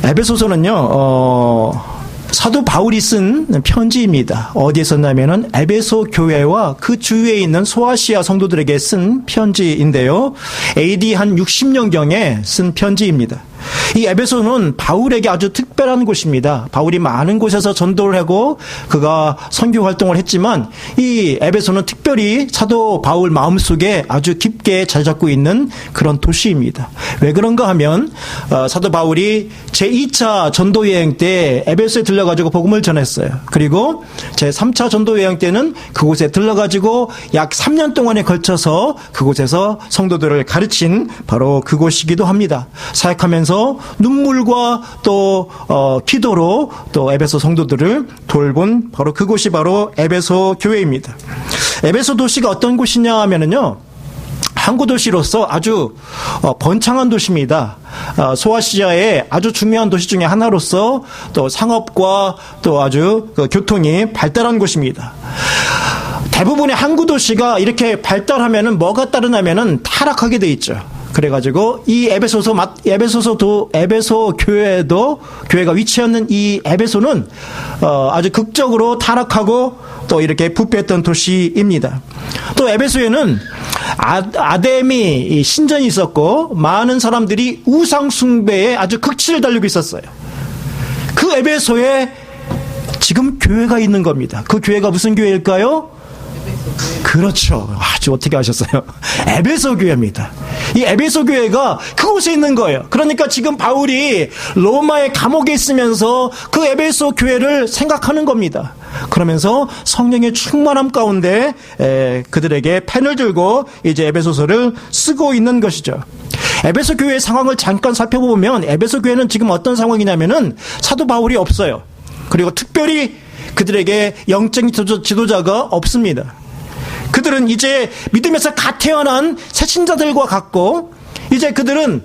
에베소서는요, 사도 바울이 쓴 편지입니다. 어디에 썼냐면은 에베소 교회와 그 주위에 있는 소아시아 성도들에게 쓴 편지인데요. AD 한 60년경에 쓴 편지입니다. 이 에베소는 바울에게 아주 특별한 곳입니다. 바울이 많은 곳에서 전도를 하고 그가 선교 활동을 했지만 이 에베소는 특별히 사도 바울 마음속에 아주 깊게 자리 잡고 있는 그런 도시입니다. 왜 그런가 하면 사도 바울이 제2차 전도 여행 때 에베소에 들려가지고 복음을 전했어요. 그리고 제3차 전도 여행 때는 그곳에 들러가지고 약 3년 동안에 걸쳐서 그곳에서 성도들을 가르친 바로 그곳이기도 합니다. 사역하면서 눈물과 또 기도로 또 에베소 성도들을 돌본 바로 그곳이 바로 에베소 교회입니다. 에베소 도시가 어떤 곳이냐 하면은요, 항구 도시로서 아주 번창한 도시입니다. 소아시아의 아주 중요한 도시 중에 하나로서 또 상업과 또 아주 교통이 발달한 곳입니다. 대부분의 항구 도시가 이렇게 발달하면은 뭐가 따르냐면은 타락하게 돼 있죠. 그래가지고 이 에베소 교회가 위치하는 이 에베소는 아주 극적으로 타락하고 또 이렇게 부패했던 도시입니다. 또 에베소에는 아데미 신전이 있었고 많은 사람들이 우상 숭배에 아주 극치를 달리고 있었어요. 그 에베소에 지금 교회가 있는 겁니다. 그 교회가 무슨 교회일까요? 그렇죠. 아주 어떻게 아셨어요? 에베소 교회입니다. 이 에베소 교회가 그곳에 있는 거예요. 그러니까 지금 바울이 로마의 감옥에 있으면서 그 에베소 교회를 생각하는 겁니다. 그러면서 성령의 충만함 가운데 그들에게 펜을 들고 이제 에베소서를 쓰고 있는 것이죠. 에베소 교회의 상황을 잠깐 살펴보면 에베소 교회는 지금 어떤 상황이냐면은 사도 바울이 없어요. 그리고 특별히 그들에게 영적 지도자가 없습니다. 그들은 이제 믿음에서 갓 태어난 새신자들과 같고 이제 그들은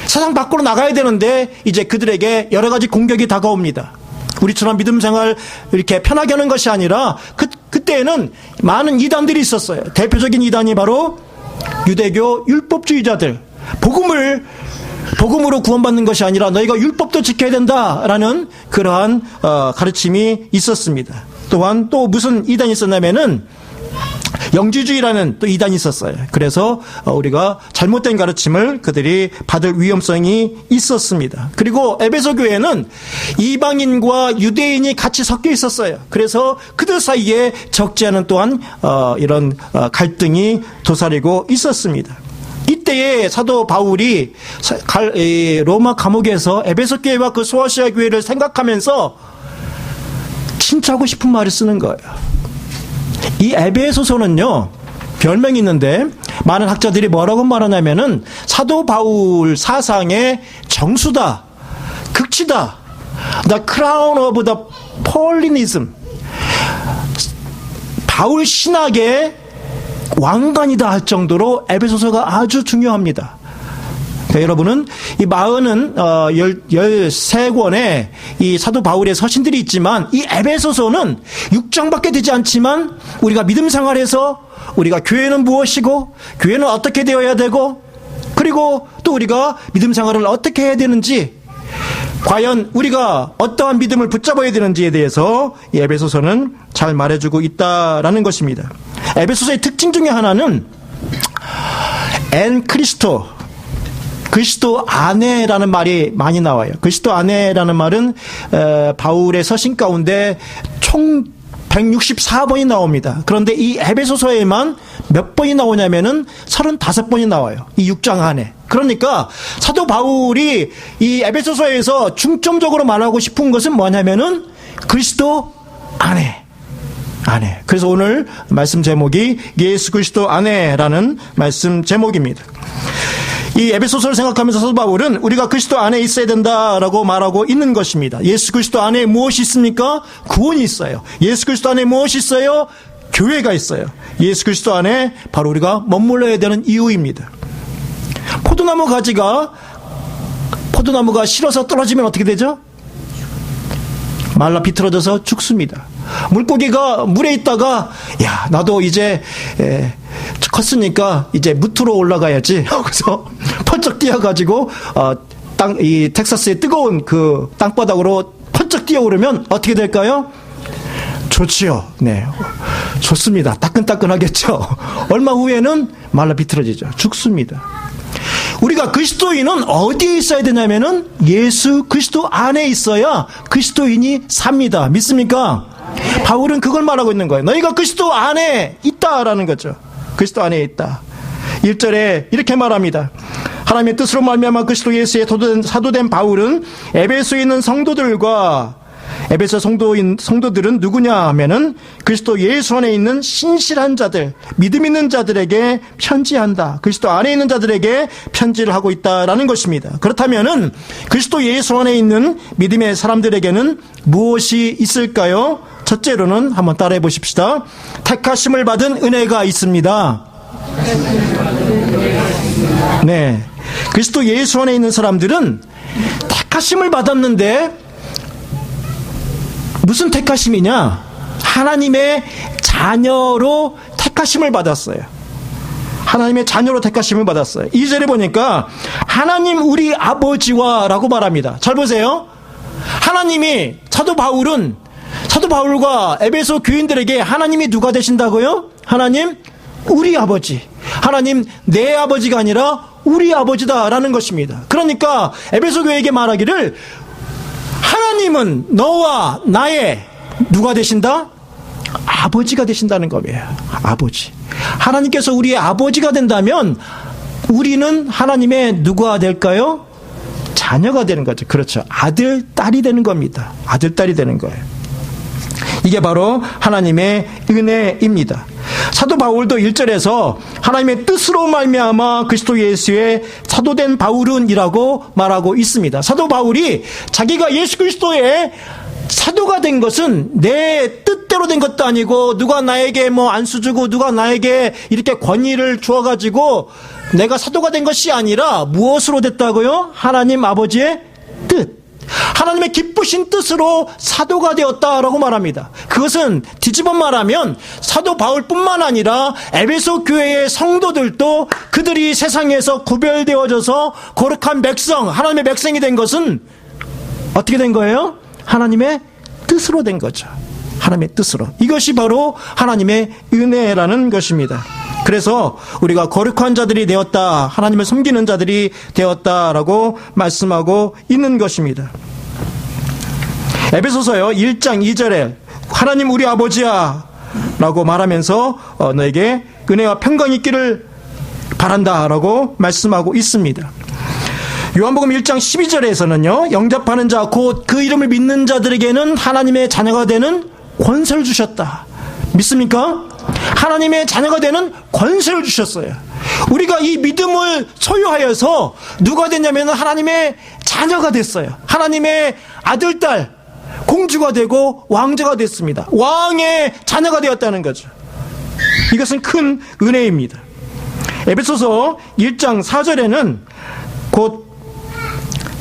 세상 밖으로 나가야 되는데 이제 그들에게 여러 가지 공격이 다가옵니다. 우리처럼 믿음 생활 이렇게 편하게 하는 것이 아니라 그때에는 많은 이단들이 있었어요. 대표적인 이단이 바로 유대교 율법주의자들. 복음으로 구원받는 것이 아니라 너희가 율법도 지켜야 된다라는 그러한 가르침이 있었습니다. 또한 또 무슨 이단이 있었냐면은 영지주의라는 또 이단이 있었어요. 그래서 우리가 잘못된 가르침을 그들이 받을 위험성이 있었습니다. 그리고 에베소 교회는 이방인과 유대인이 같이 섞여 있었어요. 그래서 그들 사이에 적지 않은 또한 이런 갈등이 도사리고 있었습니다. 이때에 사도 바울이 로마 감옥에서 에베소 교회와 그 소아시아 교회를 생각하면서 칭찬하고 싶은 말을 쓰는 거예요. 이 에베소서는요, 별명이 있는데 많은 학자들이 뭐라고 말하냐면은 사도 바울 사상의 정수다, 극치다, the crown of the Paulinism, 바울 신학의 왕관이다 할 정도로 에베소서가 아주 중요합니다. 그러니까 여러분은 이 13권의 이 사도 바울의 서신들이 있지만 이 에베소서는 6장밖에 되지 않지만 우리가 믿음 생활에서 우리가 교회는 무엇이고 교회는 어떻게 되어야 되고 그리고 또 우리가 믿음 생활을 어떻게 해야 되는지 과연 우리가 어떠한 믿음을 붙잡아야 되는지에 대해서 이 에베소서는 잘 말해주고 있다라는 것입니다. 에베소서의 특징 중에 하나는 엔 크리스토, 그리스도 안에라는 말이 많이 나와요. 그리스도 안에라는 말은 바울의 서신 가운데 총 164번이 나옵니다. 그런데 이 에베소서에만 몇 번이 나오냐면은 35번이 나와요. 이 6장 안에. 그러니까 사도 바울이 이 에베소서에서 중점적으로 말하고 싶은 것은 뭐냐면은 그리스도 안에. 그래서 오늘 말씀 제목이 예수 그리스도 안에라는 말씀 제목입니다. 이 에베소서를 생각하면서 사도 바울은 우리가 그리스도 안에 있어야 된다라고 말하고 있는 것입니다. 예수 그리스도 안에 무엇이 있습니까? 구원이 있어요. 예수 그리스도 안에 무엇이 있어요? 교회가 있어요. 예수 그리스도 안에 바로 우리가 머물러야 되는 이유입니다. 포도나무가 실어서 떨어지면 어떻게 되죠? 말라 비틀어져서 죽습니다. 물고기가 물에 있다가 야 나도 이제 컸으니까 이제 무트로 올라가야지 하고서 펄쩍 뛰어가지고 이 텍사스의 뜨거운 그 땅바닥으로 번쩍 뛰어오르면 어떻게 될까요? 좋지요. 네. 좋습니다. 따끈따끈하겠죠. 얼마 후에는 말라 비틀어지죠. 죽습니다. 우리가 그리스도인은 어디에 있어야 되냐면은 예수 그리스도 안에 있어야 그리스도인이 삽니다. 믿습니까? 바울은 그걸 말하고 있는 거예요. 너희가 그리스도 안에 있다라는 거죠. 그리스도 안에 있다. 1절에 이렇게 말합니다. 하나님의 뜻으로 말미암아 그리스도 예수의 사도된 바울은 에베소에 있는 성도들과 에베소 성도들은 누구냐 하면은 그리스도 예수 안에 있는 신실한 자들, 믿음 있는 자들에게 편지한다. 그리스도 안에 있는 자들에게 편지를 하고 있다라는 것입니다. 그렇다면은 그리스도 예수 안에 있는 믿음의 사람들에게는 무엇이 있을까요? 첫째로는 한번 따라해 보십시다. 택하심을 받은 은혜가 있습니다. 네. 그리스도 예수 안에 있는 사람들은 택하심을 받았는데 무슨 택하심이냐? 하나님의 자녀로 택하심을 받았어요. 하나님의 자녀로 택하심을 받았어요. 2절에 보니까 하나님 우리 아버지와 라고 말합니다. 잘 보세요. 하나님이 사도 바울과 에베소 교인들에게 하나님이 누가 되신다고요? 하나님 우리 아버지. 하나님 내 아버지가 아니라 우리 아버지다라는 것입니다. 그러니까 에베소 교회에게 말하기를 하나님은 너와 나의 누가 되신다? 아버지가 되신다는 거예요. 아버지. 하나님께서 우리의 아버지가 된다면 우리는 하나님의 누가 될까요? 자녀가 되는 거죠. 그렇죠. 아들, 딸이 되는 겁니다. 아들, 딸이 되는 거예요. 이게 바로 하나님의 은혜입니다. 사도 바울도 1절에서 하나님의 뜻으로 말미암아 그리스도 예수의 사도된 바울은이라고 말하고 있습니다. 사도 바울이 자기가 예수 그리스도의 사도가 된 것은 내 뜻대로 된 것도 아니고 누가 나에게 안수 주고 누가 나에게 이렇게 권위를 주어가지고 내가 사도가 된 것이 아니라 무엇으로 됐다고요? 하나님 아버지의 뜻. 하나님의 기쁘신 뜻으로 사도가 되었다라고 말합니다. 그것은 뒤집어 말하면 사도 바울뿐만 아니라 에베소 교회의 성도들도 그들이 세상에서 구별되어져서 거룩한 백성, 하나님의 백성이 된 것은 어떻게 된 거예요? 하나님의 뜻으로 된 거죠. 하나님의 뜻으로. 이것이 바로 하나님의 은혜라는 것입니다. 그래서 우리가 거룩한 자들이 되었다, 하나님을 섬기는 자들이 되었다라고 말씀하고 있는 것입니다. 에베소서요 1장 2절에 하나님 우리 아버지야 라고 말하면서 너에게 은혜와 평강이 있기를 바란다라고 말씀하고 있습니다. 요한복음 1장 12절에서는요 영접하는 자 곧 그 이름을 믿는 자들에게는 하나님의 자녀가 되는 권세를 주셨다. 믿습니까? 하나님의 자녀가 되는 권세를 주셨어요. 우리가 이 믿음을 소유하여서 누가 됐냐면 하나님의 자녀가 됐어요. 하나님의 아들, 딸, 공주가 되고 왕자가 됐습니다. 왕의 자녀가 되었다는 거죠. 이것은 큰 은혜입니다. 에베소서 1장 4절에는 곧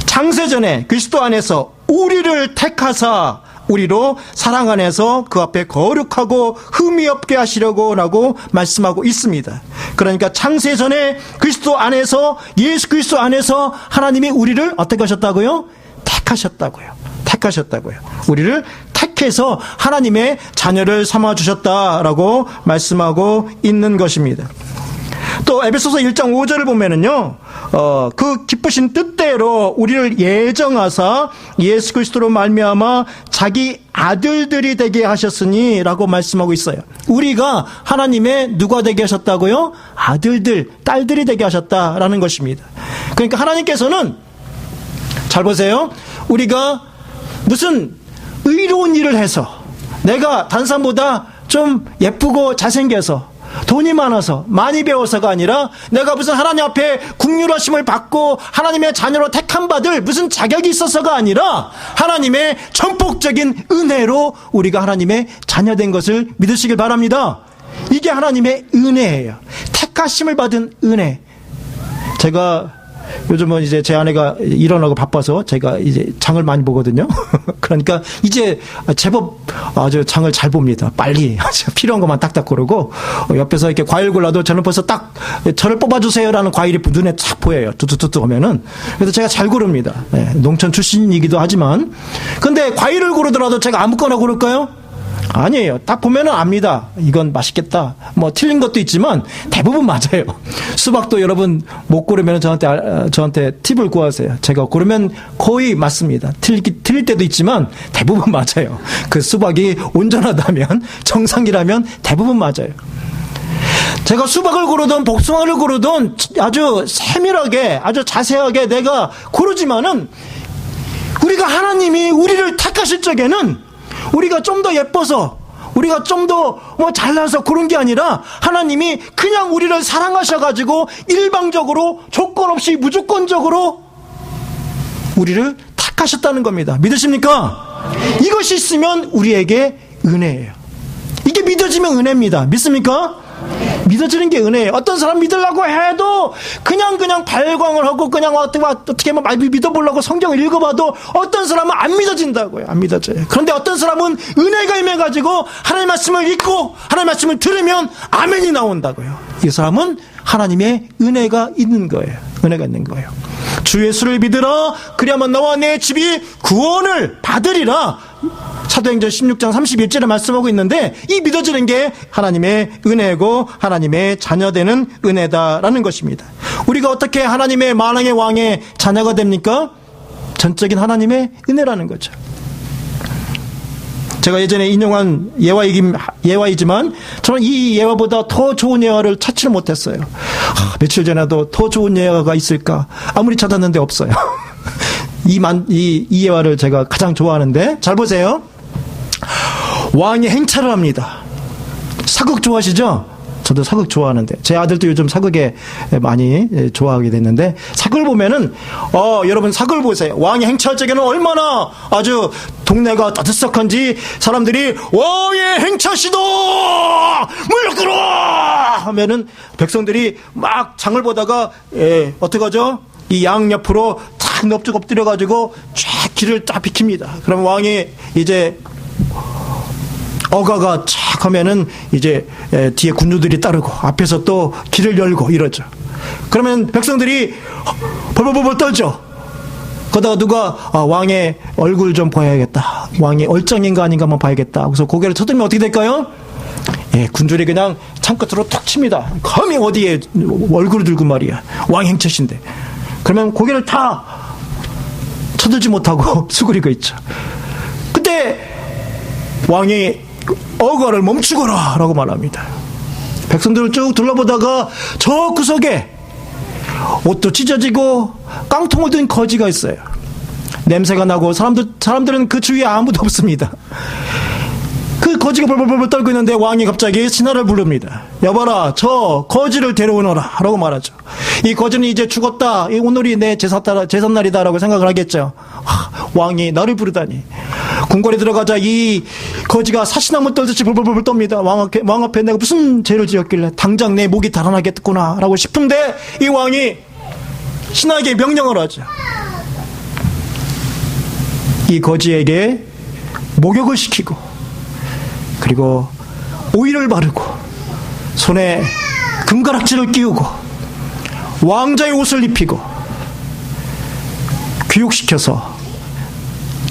창세전에 그리스도 안에서 우리를 택하사 우리로 사랑 안에서 그 앞에 거룩하고 흠이 없게 하시려고 라고 말씀하고 있습니다. 그러니까 창세전에 그리스도 안에서 예수 그리스도 안에서 하나님이 우리를 어떻게 하셨다고요? 택하셨다고요. 우리를 택해서 하나님의 자녀를 삼아주셨다라고 말씀하고 있는 것입니다. 또 에베소서 1장 5절을 보면은요, 그 기쁘신 뜻대로 우리를 예정하사 예수 그리스도로 말미암아 자기 아들들이 되게 하셨으니라고 말씀하고 있어요. 우리가 하나님의 누가 되게 하셨다고요? 아들들, 딸들이 되게 하셨다라는 것입니다. 그러니까 하나님께서는 잘 보세요. 우리가 무슨 의로운 일을 해서 내가 다른 사람보다 좀 예쁘고 잘생겨서 돈이 많아서 많이 배워서가 아니라 내가 무슨 하나님 앞에 긍휼하심을 받고 하나님의 자녀로 택함 받을 무슨 자격이 있어서가 아니라 하나님의 전폭적인 은혜로 우리가 하나님의 자녀된 것을 믿으시길 바랍니다. 이게 하나님의 은혜예요. 택하심을 받은 은혜. 제가 요즘은 이제 제 아내가 일어나고 바빠서 제가 이제 장을 많이 보거든요. 그러니까 이제 제법 아주 장을 잘 봅니다. 빨리 필요한 것만 딱딱 고르고 옆에서 이렇게 과일 골라도 저는 벌써 딱 저를 뽑아주세요라는 과일이 눈에 쫙 보여요. 뚜뚜뚜뚜 하면은. 그래서 제가 잘 고릅니다. 네, 농촌 출신이기도 하지만. 근데 과일을 고르더라도 제가 아무거나 고를까요? 아니에요. 딱 보면은 압니다. 이건 맛있겠다. 뭐 틀린 것도 있지만 대부분 맞아요. 수박도 여러분 못 고르면 저한테 팁을 구하세요. 제가 고르면 거의 맞습니다. 틀릴 때도 있지만 대부분 맞아요. 그 수박이 온전하다면, 정상이라면 대부분 맞아요. 제가 수박을 고르든 복숭아를 고르든 아주 세밀하게, 아주 자세하게 내가 고르지만은 우리가 하나님이 우리를 택하실 적에는 우리가 좀 더 예뻐서, 우리가 좀 더 뭐 잘나서 그런 게 아니라 하나님이 그냥 우리를 사랑하셔가지고 일방적으로 조건 없이 무조건적으로 우리를 택하셨다는 겁니다. 믿으십니까? 이것이 있으면 우리에게 은혜예요. 이게 믿어지면 은혜입니다. 믿습니까? 믿어지는 게 은혜예요. 어떤 사람 믿으려고 해도 그냥 발광을 하고 그냥 어떻게 믿어보려고 성경을 읽어봐도 어떤 사람은 안 믿어진다고요. 안 믿어져요. 그런데 어떤 사람은 은혜가 임해가지고 하나님의 말씀을 읽고 하나님의 말씀을 들으면 아멘이 나온다고요. 이 사람은 하나님의 은혜가 있는 거예요. 은혜가 있는 거예요. 주 예수를 믿으라 그리하면 너와 내 집이 구원을 받으리라. 사도행전 16장 31절에 말씀하고 있는데 이 믿어지는 게 하나님의 은혜고 하나님의 자녀되는 은혜다라는 것입니다. 우리가 어떻게 하나님의 만왕의 왕의 자녀가 됩니까? 전적인 하나님의 은혜라는 거죠. 제가 예전에 인용한 예화이지만 저는 이 예화보다 더 좋은 예화를 찾지를 못했어요. 며칠 전에도 더 좋은 예화가 있을까? 아무리 찾았는데 없어요. 이 예화를 제가 가장 좋아하는데 잘 보세요. 왕이 행차를 합니다. 사극 좋아하시죠? 저도 사극 좋아하는데 제 아들도 요즘 사극에 많이 좋아하게 됐는데 사극을 보면은 여러분 사극을 보세요. 왕이 행차할 적에는 얼마나 아주 동네가 따뜻한지 사람들이 왕의 행차시도 물러들어 하면은 백성들이 막 장을 보다가 어떻게 하죠? 이 양 옆으로 탁 넙죽 엎드려가지고 쫙 길을 딱 비킵니다. 그러면 왕이 이제 어가가 쫙 하면은 이제 뒤에 군주들이 따르고 앞에서 또 길을 열고 이러죠. 그러면 백성들이 벌벌벌 떨죠. 그러다가 누가 왕의 얼굴 좀 봐야겠다. 왕이 얼짱인가 아닌가 한번 봐야겠다. 그래서 고개를 쳐들면 어떻게 될까요? 군주들이 그냥 창끝으로 툭 칩니다. 감히 어디에 얼굴을 들고 말이야. 왕 행차신데. 그러면 고개를 다 쳐들지 못하고 수그리고 있죠. 그때 왕이 어가를 멈추거라 라고 말합니다. 백성들을 쭉 둘러보다가 저 구석에 옷도 찢어지고 깡통을 든 거지가 있어요. 냄새가 나고 사람들은 그 주위에 아무도 없습니다. 그 거지가 벌벌벌 떨고 있는데 왕이 갑자기 신하를 부릅니다. 여봐라 저 거지를 데려오너라 라고 말하죠. 이 거지는 이제 죽었다. 오늘이 내 제삿날이다 라고 생각을 하겠죠. 왕이 나를 부르다니. 궁궐에 들어가자 이 거지가 사시나무 떨듯이 벌벌벌 떱니다. 왕 앞에 내가 무슨 죄를 지었길래 당장 내 목이 달아나겠구나 라고 싶은데 이 왕이 신하에게 명령을 하죠. 이 거지에게 목욕을 시키고 그리고 오일을 바르고 손에 금가락지를 끼우고 왕자의 옷을 입히고 교육시켜서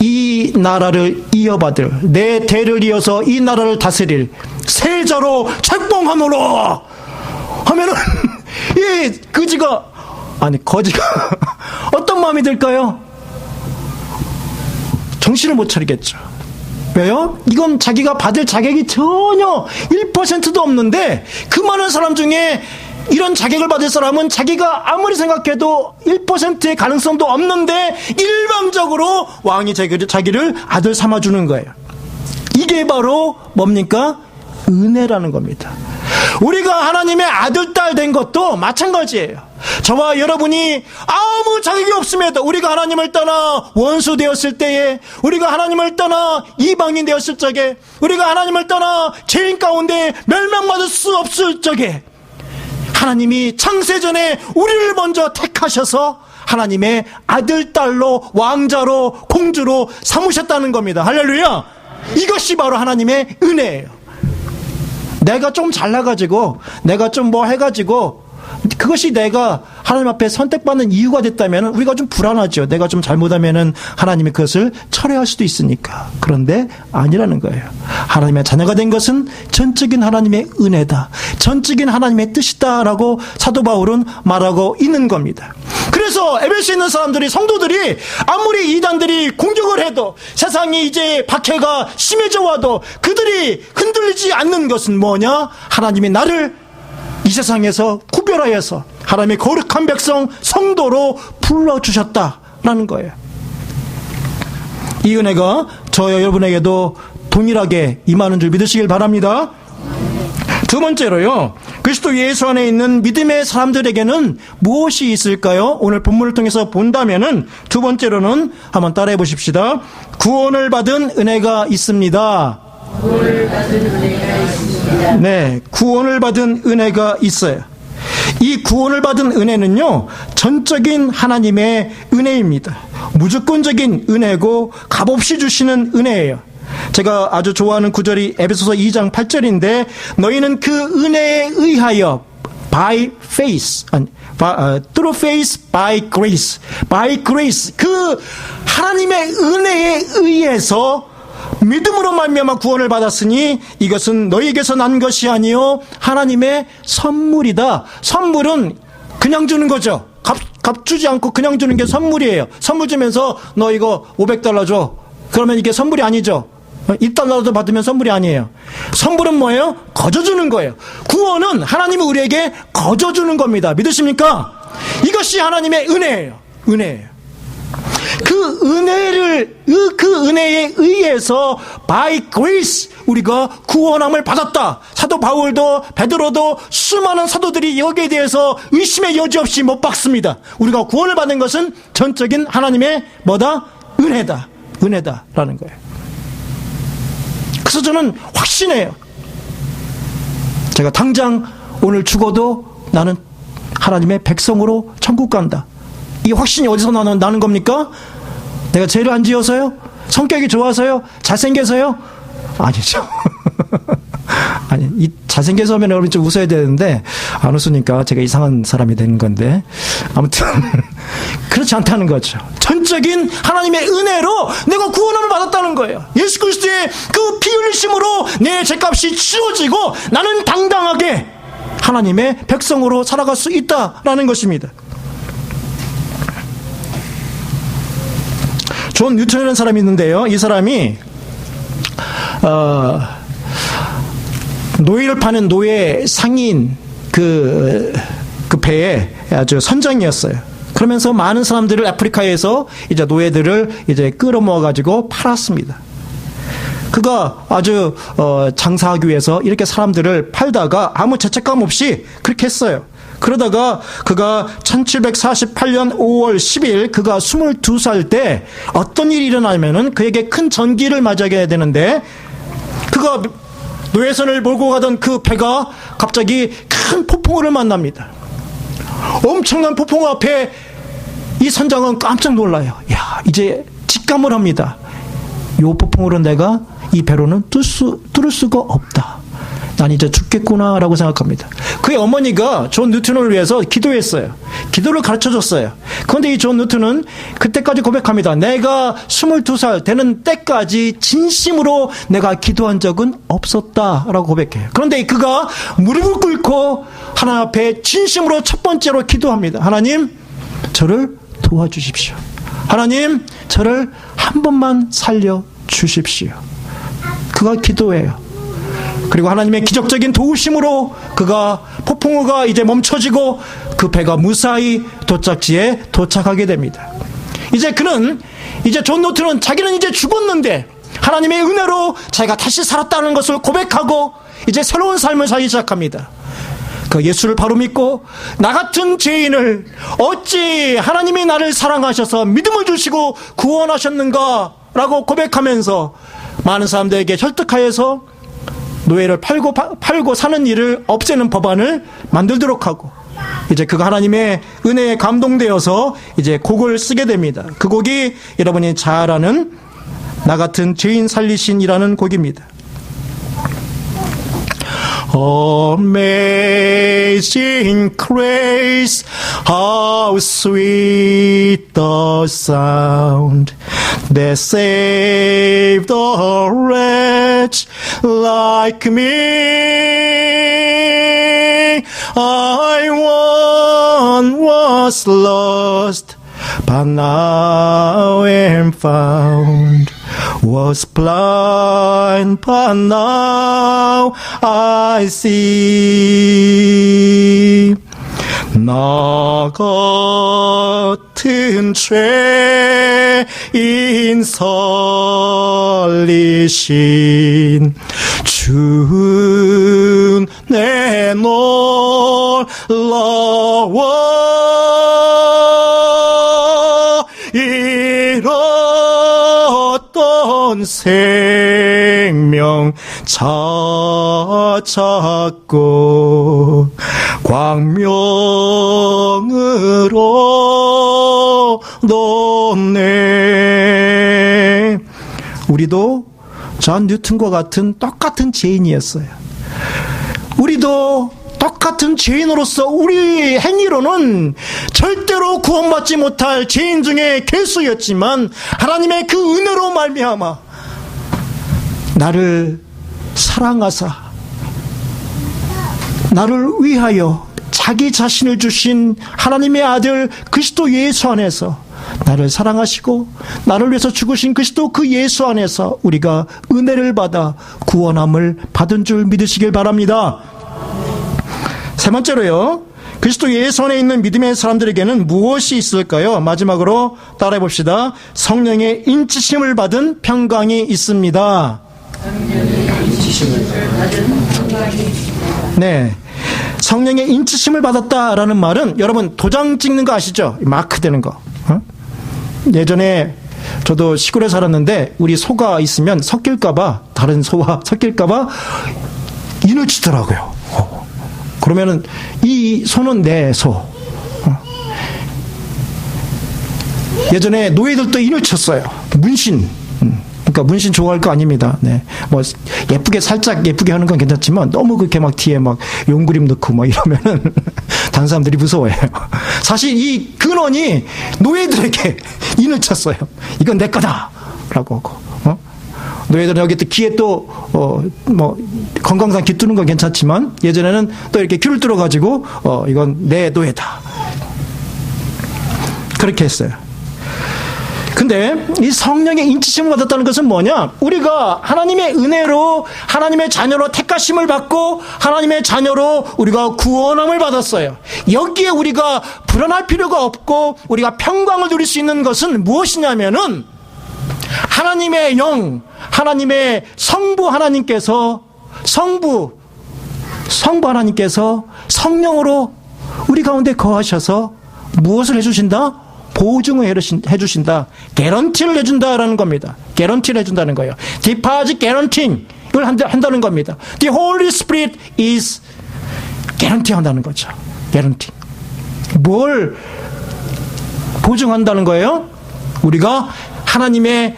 이 나라를 이어받을 내 대를 이어서 이 나라를 다스릴 세자로 책봉하노라 하면은 이 거지가 어떤 마음이 들까요? 정신을 못 차리겠죠. 왜요? 이건 자기가 받을 자격이 전혀 1%도 없는데 그 많은 사람 중에 이런 자격을 받을 사람은 자기가 아무리 생각해도 1%의 가능성도 없는데 일방적으로 왕이 자기를 아들 삼아주는 거예요. 이게 바로 뭡니까? 은혜라는 겁니다. 우리가 하나님의 아들, 딸 된 것도 마찬가지예요. 저와 여러분이 아무 자격이 없음에도 우리가 하나님을 떠나 원수 되었을 때에, 우리가 하나님을 떠나 이방인 되었을 적에, 우리가 하나님을 떠나 죄인 가운데 멸망받을 수 없을 적에 하나님이 창세전에 우리를 먼저 택하셔서 하나님의 아들, 딸로, 왕자로, 공주로 삼으셨다는 겁니다. 할렐루야! 이것이 바로 하나님의 은혜예요. 내가 좀 잘나가지고, 내가 좀 뭐 해가지고, 그것이 내가 하나님 앞에 선택받는 이유가 됐다면 우리가 좀 불안하죠. 내가 좀 잘못하면 하나님이 그것을 철회할 수도 있으니까. 그런데 아니라는 거예요. 하나님의 자녀가 된 것은 전적인 하나님의 은혜다, 전적인 하나님의 뜻이다라고 사도 바울은 말하고 있는 겁니다. 그래서 에베소에 있는 사람들이, 성도들이 아무리 이단들이 공격을 해도, 세상이 이제 박해가 심해져 와도 그들이 흔들리지 않는 것은 뭐냐? 하나님이 나를 이 세상에서 구별하여서 하나님의 거룩한 백성, 성도로 불러주셨다라는 거예요. 이 은혜가 저와 여러분에게도 동일하게 임하는 줄 믿으시길 바랍니다. 두 번째로요, 그리스도 예수 안에 있는 믿음의 사람들에게는 무엇이 있을까요? 오늘 본문을 통해서 본다면은 두 번째로는 한번 따라해 보십시다. 구원을 받은 은혜가 있습니다. 구원을 받은 은혜가 있습니다. 네, 구원을 받은 은혜가 있어요. 이 구원을 받은 은혜는요, 전적인 하나님의 은혜입니다. 무조건적인 은혜고 값없이 주시는 은혜예요. 제가 아주 좋아하는 구절이 에베소서 2장 8절인데, 너희는 그 은혜에 의하여 by faith, through faith by grace, 그 하나님의 은혜에 의해서 믿음으로 말미암아 구원을 받았으니 이것은 너희에게서 난 것이 아니요 하나님의 선물이다. 선물은 그냥 주는 거죠. 값 주지 않고 그냥 주는 게 선물이에요. 선물 주면서 너 이거 $500 줘. 그러면 이게 선물이 아니죠. $1도 받으면 선물이 아니에요. 선물은 뭐예요? 거저 주는 거예요. 구원은 하나님이 우리에게 거저 주는 겁니다. 믿으십니까? 이것이 하나님의 은혜예요. 은혜예요. 그 은혜에 의해서 by grace 우리가 구원함을 받았다. 사도 바울도 베드로도 수많은 사도들이 여기에 대해서 의심의 여지 없이 못 박습니다. 우리가 구원을 받는 것은 전적인 하나님의 뭐다? 은혜다라는 거예요. 그래서 저는 확신해요. 제가 당장 오늘 죽어도 나는 하나님의 백성으로 천국 간다. 이 확신이 어디서 나는 겁니까? 내가 죄를 안 지어서요? 성격이 좋아서요? 잘생겨서요? 아니죠. 아니, 잘생겨서 하면 여러분 좀 웃어야 되는데, 안 웃으니까 제가 이상한 사람이 되는 건데, 아무튼, 그렇지 않다는 거죠. 전적인 하나님의 은혜로 내가 구원함을 받았다는 거예요. 예수 그리스도의 그 피 흘리심으로 내 죄값이 치워지고 나는 당당하게 하나님의 백성으로 살아갈 수 있다라는 것입니다. 존 뉴턴이라는 사람이 있는데요. 이 사람이 노예를 파는 노예 상인 그 배에 아주 선장이었어요. 그러면서 많은 사람들을 아프리카에서 이제 노예들을 이제 끌어모아 가지고 팔았습니다. 그가 아주 장사하기 위해서 이렇게 사람들을 팔다가 아무 죄책감 없이 그렇게 했어요. 그러다가 그가 1748년 5월 10일 그가 22살 때 어떤 일이 일어나면은 그에게 큰 전기를 맞이하게 되는데, 그가 노예선을 몰고 가던 그 배가 갑자기 큰 폭풍우를 만납니다. 엄청난 폭풍우 앞에 이 선장은 깜짝 놀라요. 야, 이제 직감을 합니다. 요 폭풍우로 내가 이 배로는 뚫을 수가 없다. 난 이제 죽겠구나라고 생각합니다. 그의 어머니가 존 뉴턴을 위해서 기도했어요. 기도를 가르쳐줬어요. 그런데 이 존 뉴턴은 그때까지 고백합니다. 내가 22살 되는 때까지 진심으로 내가 기도한 적은 없었다라고 고백해요. 그런데 그가 무릎을 꿇고 하나님 앞에 진심으로 첫 번째로 기도합니다. 하나님, 저를 도와주십시오. 하나님, 저를 한 번만 살려주십시오. 그가 기도해요. 그리고 하나님의 기적적인 도우심으로 그가 폭풍우가 이제 멈춰지고 그 배가 무사히 도착지에 도착하게 됩니다. 이제 존 노트는 자기는 이제 죽었는데 하나님의 은혜로 자기가 다시 살았다는 것을 고백하고 이제 새로운 삶을 살기 시작합니다. 그 예수를 바로 믿고 나 같은 죄인을 어찌 하나님이 나를 사랑하셔서 믿음을 주시고 구원하셨는가 라고 고백하면서 많은 사람들에게 설득하여서 노예를 팔고 사는 일을 없애는 법안을 만들도록 하고, 이제 그가 하나님의 은혜에 감동되어서 이제 곡을 쓰게 됩니다. 그 곡이 여러분이 잘 아는 나 같은 죄인 살리신이라는 곡입니다. Amazing grace, how sweet the sound that saved a wretch like me. I once was lost, but now am found. Was blind, but now I see. 나 같은 죄인 살리신 주 내 놀라워 잃었던 생명 찾았고 광명으로 넣네. 우리도 존 뉴턴과 같은 똑같은 죄인이었어요. 우리도 똑같은 죄인으로서 우리 행위로는 절대로 구원받지 못할 죄인 중에 괴수였지만 하나님의 그 은혜로 말미암아 나를 사랑하사 나를 위하여 자기 자신을 주신 하나님의 아들 그리스도 예수 안에서 나를 사랑하시고 나를 위해서 죽으신 그리스도 그 예수 안에서 우리가 은혜를 받아 구원함을 받은 줄 믿으시길 바랍니다. 세 번째로요, 그리스도 예수 안에 있는 믿음의 사람들에게는 무엇이 있을까요? 마지막으로 따라해 봅시다. 성령의 인치심을 받은 평강이 있습니다. 네, 성령의 인치심을 받았다라는 말은 여러분 도장 찍는 거 아시죠? 마크 되는 거. 예전에 저도 시골에 살았는데 우리 소가 있으면 섞일까봐, 다른 소와 섞일까봐 인을 치더라고요. 그러면은 이 소는 내 소. 예전에 노예들도 인을 쳤어요. 문신. 그러니까 문신 좋아할 거 아닙니다. 네. 뭐 예쁘게 살짝 예쁘게 하는 건 괜찮지만 너무 그렇게 막 뒤에 막 용그림 넣고 막 이러면은 다른 사람들이 무서워해요. 사실 이 근원이 노예들에게 인을 쳤어요. 이건 내 거다라고 하고. 노예들은 여기 또 귀에 또 뭐 건강상 귀 뚫는 건 괜찮지만 예전에는 또 이렇게 귀를 뚫어 가지고 이건 내 노예다. 그렇게 했어요. 근데 이 성령의 인치심을 받았다는 것은 뭐냐? 우리가 하나님의 은혜로 하나님의 자녀로 택하심을 받고 하나님의 자녀로 우리가 구원함을 받았어요. 여기에 우리가 불안할 필요가 없고 우리가 평강을 누릴 수 있는 것은 무엇이냐면은 하나님의 영, 하나님의 성부 하나님께서 성부 하나님께서 성령으로 우리 가운데 거하셔서 무엇을 해주신다? 보증을 해주신다. 개런티를 해준다라는 겁니다. 개런티를 해준다는 거예요. Deposit guarantee를 한다는 겁니다. The Holy Spirit is guarantee 한다는 거죠. guarantee. 뭘 보증한다는 거예요? 우리가 하나님의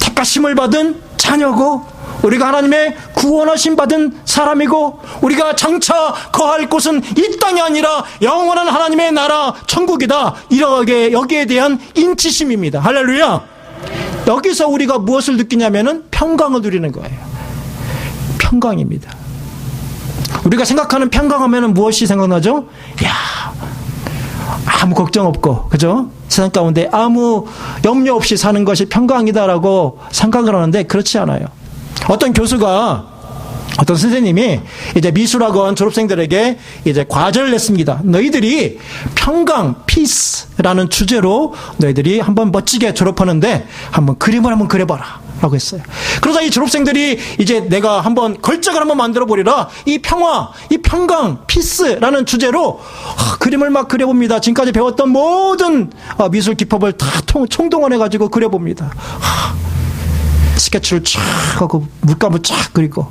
택하심을 받은 자녀고 우리가 하나님의 구원하심 받은 사람이고 우리가 장차 거할 곳은 이 땅이 아니라 영원한 하나님의 나라 천국이다. 이렇게 여기에 대한 인치심입니다. 할렐루야. 여기서 우리가 무엇을 느끼냐면은 평강을 누리는 거예요. 평강입니다. 우리가 생각하는 평강하면은 무엇이 생각나죠? 야, 아무 걱정 없고, 그죠? 세상 가운데 아무 염려 없이 사는 것이 평강이다라고 생각을 하는데 그렇지 않아요. 어떤 선생님이 이제 미술학원 졸업생들에게 이제 과제를 냈습니다. 너희들이 평강, 피스라는 주제로 너희들이 한번 멋지게 졸업하는데 한번 그림을 한번 그려봐라. 라고 했어요. 그러자 이 졸업생들이 이제 내가 한번 걸작을 한번 만들어 보리라. 이 평화, 이 평강, 피스라는 주제로 그림을 막 그려봅니다. 지금까지 배웠던 모든 미술 기법을 다 총동원해 가지고 그려봅니다. 스케치를 쫙 하고 물감을 쫙 그리고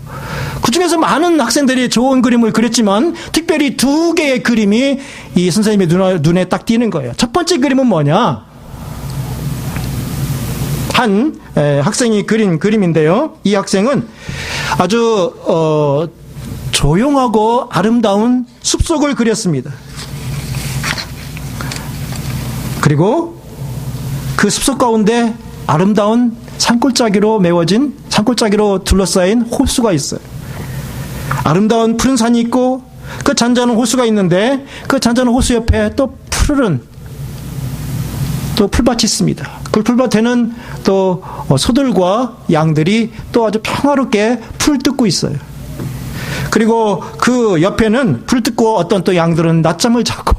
그 중에서 많은 학생들이 좋은 그림을 그렸지만 특별히 두 개의 그림이 이 선생님의 눈에 딱 띄는 거예요. 첫 번째 그림은 뭐냐? 한 학생이 그린 그림인데요. 이 학생은 아주 조용하고 아름다운 숲속을 그렸습니다. 그리고 그 숲속 가운데 아름다운 산골짜기로 둘러싸인 호수가 있어요. 아름다운 푸른 산이 있고 그 잔잔한 호수가 있는데 그 잔잔한 호수 옆에 또 푸르른 또 풀밭이 있습니다. 그 풀밭에는 또 소들과 양들이 또 아주 평화롭게 풀 뜯고 있어요. 그리고 그 옆에는 풀 뜯고 어떤 또 양들은 낮잠을 자고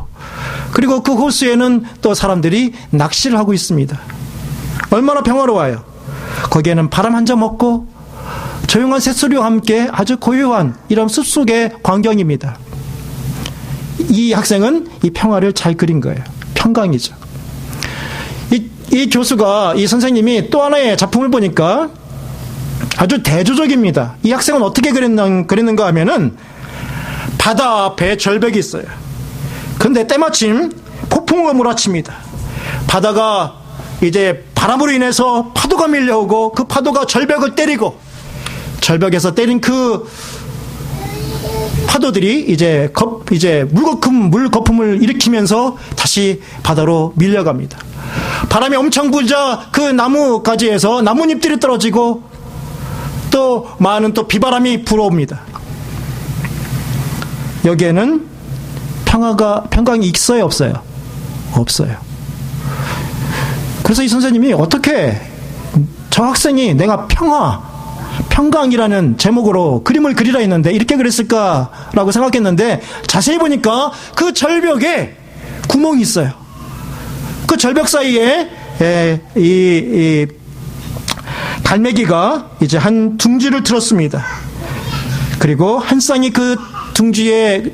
그리고 그 호수에는 또 사람들이 낚시를 하고 있습니다. 얼마나 평화로워요. 거기에는 바람 한 잔 먹고 조용한 새소리와 함께 아주 고요한 이런 숲속의 광경입니다. 이 학생은 이 평화를 잘 그린 거예요. 평강이죠. 이 교수가, 이 선생님이 또 하나의 작품을 보니까 아주 대조적입니다. 이 학생은 어떻게 그렸는가 하면은 바다 앞에 절벽이 있어요. 근데 때마침 폭풍우가 몰아칩니다. 바다가 이제 바람으로 인해서 파도가 밀려오고 그 파도가 절벽을 때리고 절벽에서 때린 그 파도들이 이제 물거품을 일으키면서 다시 바다로 밀려갑니다. 바람이 엄청 불자 그 나무가지에서 나뭇잎들이 떨어지고 또 많은 또 비바람이 불어옵니다. 여기에는 평강이 있어요, 없어요? 없어요. 그래서 이 선생님이 어떻게 저 학생이 내가 평강이라는 제목으로 그림을 그리라 했는데 이렇게 그랬을까라고 생각했는데 자세히 보니까 그 절벽에 구멍이 있어요. 그 절벽 사이에 이 갈매기가 이제 한 둥지를 틀었습니다. 그리고 한 쌍이 그 둥지에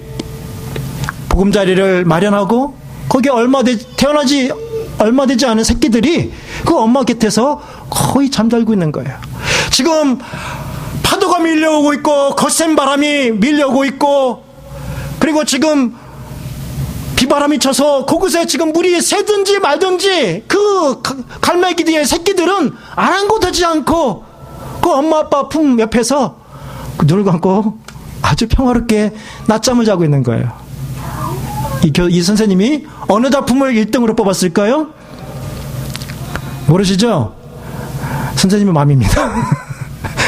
보금자리를 마련하고 거기에 태어나지 얼마 되지 않은 새끼들이 그 엄마 곁에서 거의 잠들고 있는 거예요. 지금 파도가 밀려오고 있고 거센 바람이 밀려오고 있고 그리고 지금 비바람이 쳐서 그곳에 지금 물이 새든지 말든지 그 갈매기들의 새끼들은 아랑곳하지 않고 그 엄마 아빠 품 옆에서 눈을 감고 아주 평화롭게 낮잠을 자고 있는 거예요. 이 선생님이 어느 작품을 1등으로 뽑았을까요? 모르시죠? 선생님의 맘입니다.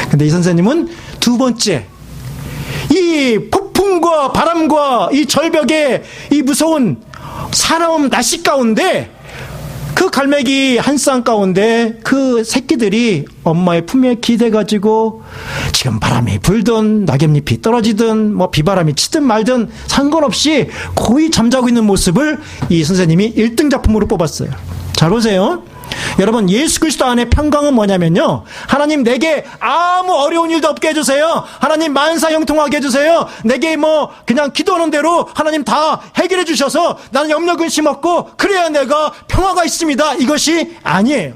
근데 이 선생님은 두 번째, 이 폭풍과 바람과 이 절벽의 이 무서운 사나운 날씨 가운데 그 갈매기 한 쌍 가운데 그 새끼들이 엄마의 품에 기대가지고 지금 바람이 불든 낙엽잎이 떨어지든 뭐 비바람이 치든 말든 상관없이 거의 잠자고 있는 모습을 이 선생님이 1등 작품으로 뽑았어요. 잘 보세요. 여러분, 예수 그리스도 안에 평강은 뭐냐면요, 하나님 내게 아무 어려운 일도 없게 해주세요. 하나님 만사 형통하게 해주세요. 내게 뭐 그냥 기도하는 대로 하나님 다 해결해 주셔서 나는 염려 근심 없고 그래야 내가 평화가 있습니다. 이것이 아니에요.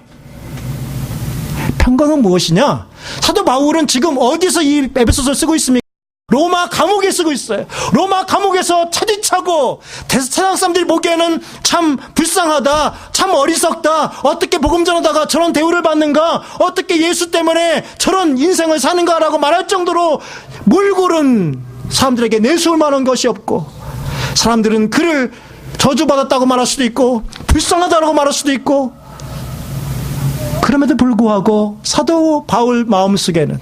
평강은 무엇이냐? 사도 바울은 지금 어디서 이 에베소서를 쓰고 있습니까? 로마 감옥에 쓰고 있어요. 로마 감옥에서 차디차고 세상 사람들이 보기에는 참 불쌍하다, 참 어리석다, 어떻게 복음 전하다가 저런 대우를 받는가, 어떻게 예수 때문에 저런 인생을 사는가라고 말할 정도로 몰골은 사람들에게 내세울 만한 것이 없고, 사람들은 그를 저주받았다고 말할 수도 있고 불쌍하다고 말할 수도 있고, 그럼에도 불구하고 사도 바울 마음속에는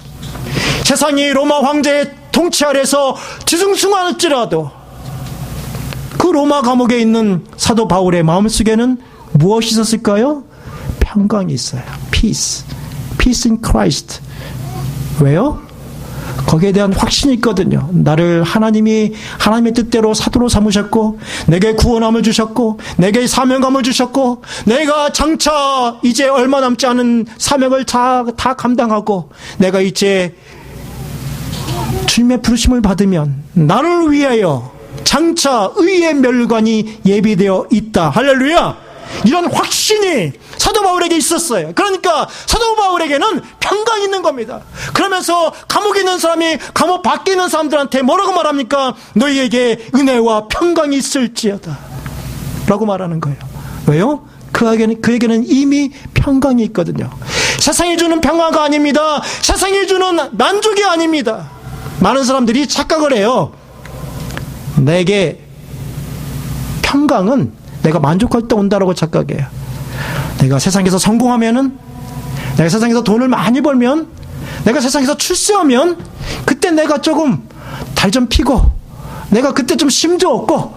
세상이 로마 황제의 통치 아래서 뒤숭숭할지라도 그 로마 감옥에 있는 사도 바울의 마음속에는 무엇이 있었을까요? 평강이 있어요. Peace. Peace in Christ. 왜요? 거기에 대한 확신이 있거든요. 나를 하나님의 뜻대로 사도로 삼으셨고, 내게 구원함을 주셨고, 내게 사명감을 주셨고, 내가 장차 이제 얼마 남지 않은 사명을 다 감당하고, 내가 이제 주님의 부르심을 받으면 나를 위하여 장차 의의 멸관이 예비되어 있다. 할렐루야! 이런 확신이 사도 바울에게 있었어요. 그러니까 사도 바울에게는 평강이 있는 겁니다. 그러면서 감옥에 있는 사람이 감옥 밖에 있는 사람들한테 뭐라고 말합니까? 너희에게 은혜와 평강이 있을지어다 라고 말하는 거예요. 왜요? 그에게는 이미 평강이 있거든요. 세상이 주는 평화가 아닙니다. 세상이 주는 만족이 아닙니다. 많은 사람들이 착각을 해요. 내게 평강은 내가 만족할 때 온다라고 착각해요. 내가 세상에서 성공하면은, 내가 세상에서 돈을 많이 벌면, 내가 세상에서 출세하면 그때 내가 조금 달 좀 피고, 내가 그때 좀 심도 없고,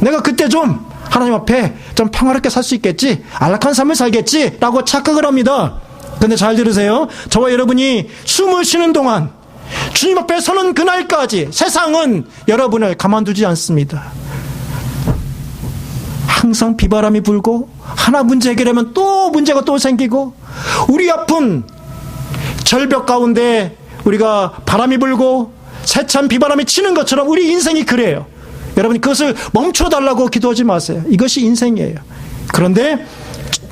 내가 그때 좀 하나님 앞에 좀 평화롭게 살 수 있겠지, 안락한 삶을 살겠지 라고 착각을 합니다. 근데 잘 들으세요. 저와 여러분이 숨을 쉬는 동안 주님 앞에 서는 그날까지 세상은 여러분을 가만두지 않습니다. 항상 비바람이 불고, 하나 문제 해결하면 또 문제가 또 생기고, 우리 아픈 절벽 가운데 우리가 바람이 불고 세찬 비바람이 치는 것처럼 우리 인생이 그래요. 여러분, 그것을 멈춰달라고 기도하지 마세요. 이것이 인생이에요. 그런데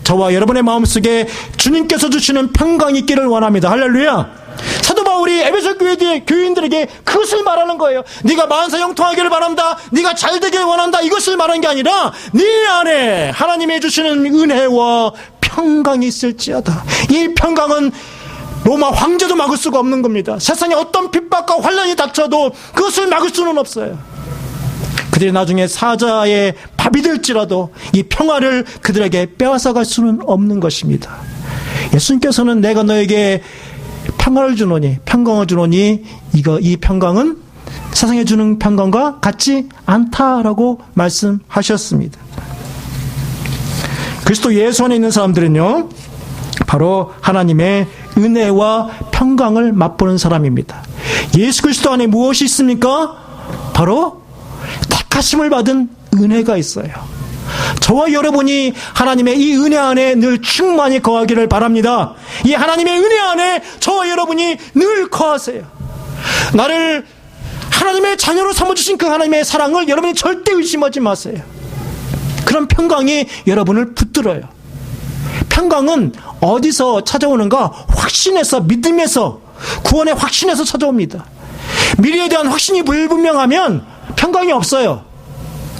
저와 여러분의 마음속에 주님께서 주시는 평강이 있기를 원합니다. 할렐루야. 사도 바울이 에베소 교인들에게 그것을 말하는 거예요. 네가 만사 형통하기를 바란다, 네가 잘 되기를 원한다, 이것을 말하는 게 아니라 네 안에 하나님이 주시는 은혜와 평강이 있을지어다. 이 평강은 로마 황제도 막을 수가 없는 겁니다. 세상에 어떤 핍박과 환난이 닥쳐도 그것을 막을 수는 없어요. 그들이 나중에 사자의 밥이 될지라도 이 평화를 그들에게 빼앗아갈 수는 없는 것입니다. 예수님께서는 내가 너에게 평화를 주노니, 평강을 주노니, 이 평강은 세상에 주는 평강과 같지 않다라고 말씀하셨습니다. 그리스도 예수 안에 있는 사람들은요, 바로 하나님의 은혜와 평강을 맛보는 사람입니다. 예수 그리스도 안에 무엇이 있습니까? 바로 택하심을 받은 은혜가 있어요. 저와 여러분이 하나님의 이 은혜 안에 늘 충만히 거하기를 바랍니다. 이 하나님의 은혜 안에 저와 여러분이 늘 거하세요. 나를 하나님의 자녀로 삼아주신 그 하나님의 사랑을 여러분이 절대 의심하지 마세요. 그런 평강이 여러분을 붙들어요. 평강은 어디서 찾아오는가? 확신에서, 믿음에서, 구원의 확신에서 찾아옵니다. 미래에 대한 확신이 불분명하면 평강이 없어요.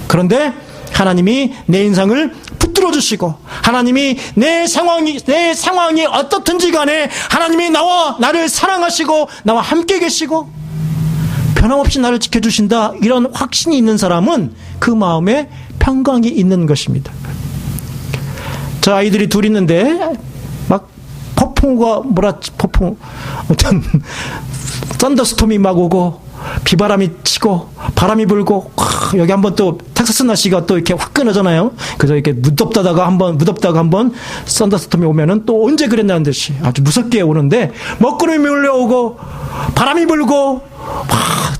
그런데 하나님이 내 인생을 붙들어 주시고, 하나님이 내 상황이 어떻든지 간에 하나님이 나를 사랑하시고 나와 함께 계시고 변함없이 나를 지켜주신다, 이런 확신이 있는 사람은 그 마음에 평강이 있는 것입니다. 저 아이들이 둘 있는데 막 폭풍 어떤 썬더스톰이 막 오고 비바람이 치고 바람이 불고, 여기 한번 또 텍사스 날씨가 또 이렇게 확 끊어잖아요. 그래서 이렇게 무덥다가 한번 썬더스톰이 오면은 또 언제 그랬냐는 듯이 아주 무섭게 오는데, 먹구름이 몰려오고 바람이 불고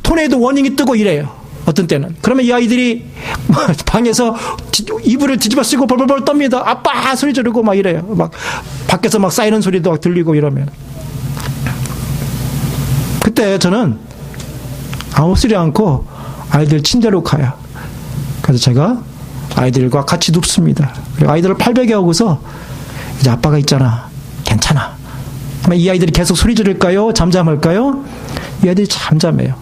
토네이도 워닝이 뜨고 이래요. 어떤 때는. 그러면 이 아이들이 방에서 이불을 뒤집어 쓰고 벌벌벌 떱니다. 아빠 소리 지르고 막 이래요. 막 밖에서 막 사이렌 소리도 막 들리고 이러면, 그때 저는 아무 소리 않고 아이들 침대로 가요. 그래서 제가 아이들과 같이 눕습니다. 그리고 아이들을 팔베개 하고서, 이제 아빠가 있잖아, 괜찮아. 이 아이들이 계속 소리 지를까요? 잠잠할까요? 이 아이들이 잠잠해요.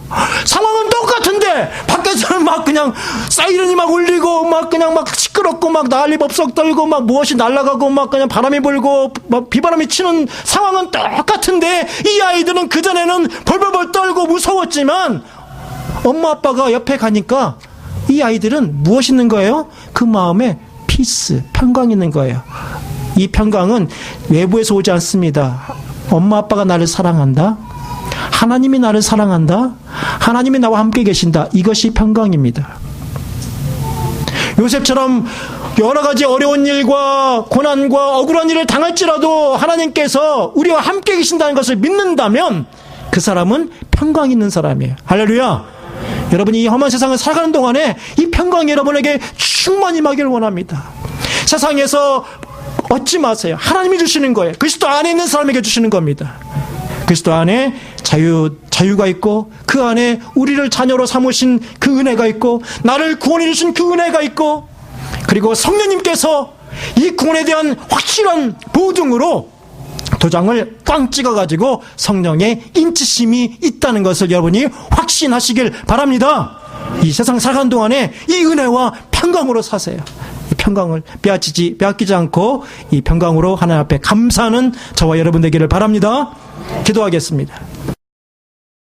상황은 똑같은데 밖에서는 막 그냥 사이렌이 막 울리고 막 그냥 막 시끄럽고 막 난리 법석 떨고 막 무엇이 날아가고 막 그냥 바람이 불고 막 비바람이 치는 상황은 똑같은데, 이 아이들은 그전에는 벌벌벌 떨고 무서웠지만 엄마 아빠가 옆에 가니까 이 아이들은 무엇이 있는 거예요? 그 마음에 피스, 평강이 있는 거예요. 이 평강은 외부에서 오지 않습니다. 엄마 아빠가 나를 사랑한다, 하나님이 나를 사랑한다, 하나님이 나와 함께 계신다, 이것이 평강입니다. 요셉처럼 여러 가지 어려운 일과 고난과 억울한 일을 당할지라도 하나님께서 우리와 함께 계신다는 것을 믿는다면 그 사람은 평강 있는 사람이에요. 할렐루야. 여러분이 이 험한 세상을 살아가는 동안에 이 평강이 여러분에게 충만히 임하기를 원합니다. 세상에서 얻지 마세요. 하나님이 주시는 거예요. 그리스도 안에 있는 사람에게 주시는 겁니다. 그리스도 안에 자유가 있고, 그 안에 우리를 자녀로 삼으신 그 은혜가 있고, 나를 구원해 주신 그 은혜가 있고, 그리고 성령님께서 이 구원에 대한 확실한 보증으로 도장을 꽝 찍어가지고 성령의 인치심이 있다는 것을 여러분이 확신하시길 바랍니다. 이 세상 살아가는 동안에 이 은혜와 평강으로 사세요. 이 평강을 빼앗기지 않고 이 평강으로 하나님 앞에 감사하는 저와 여러분 되기를 바랍니다. 기도하겠습니다.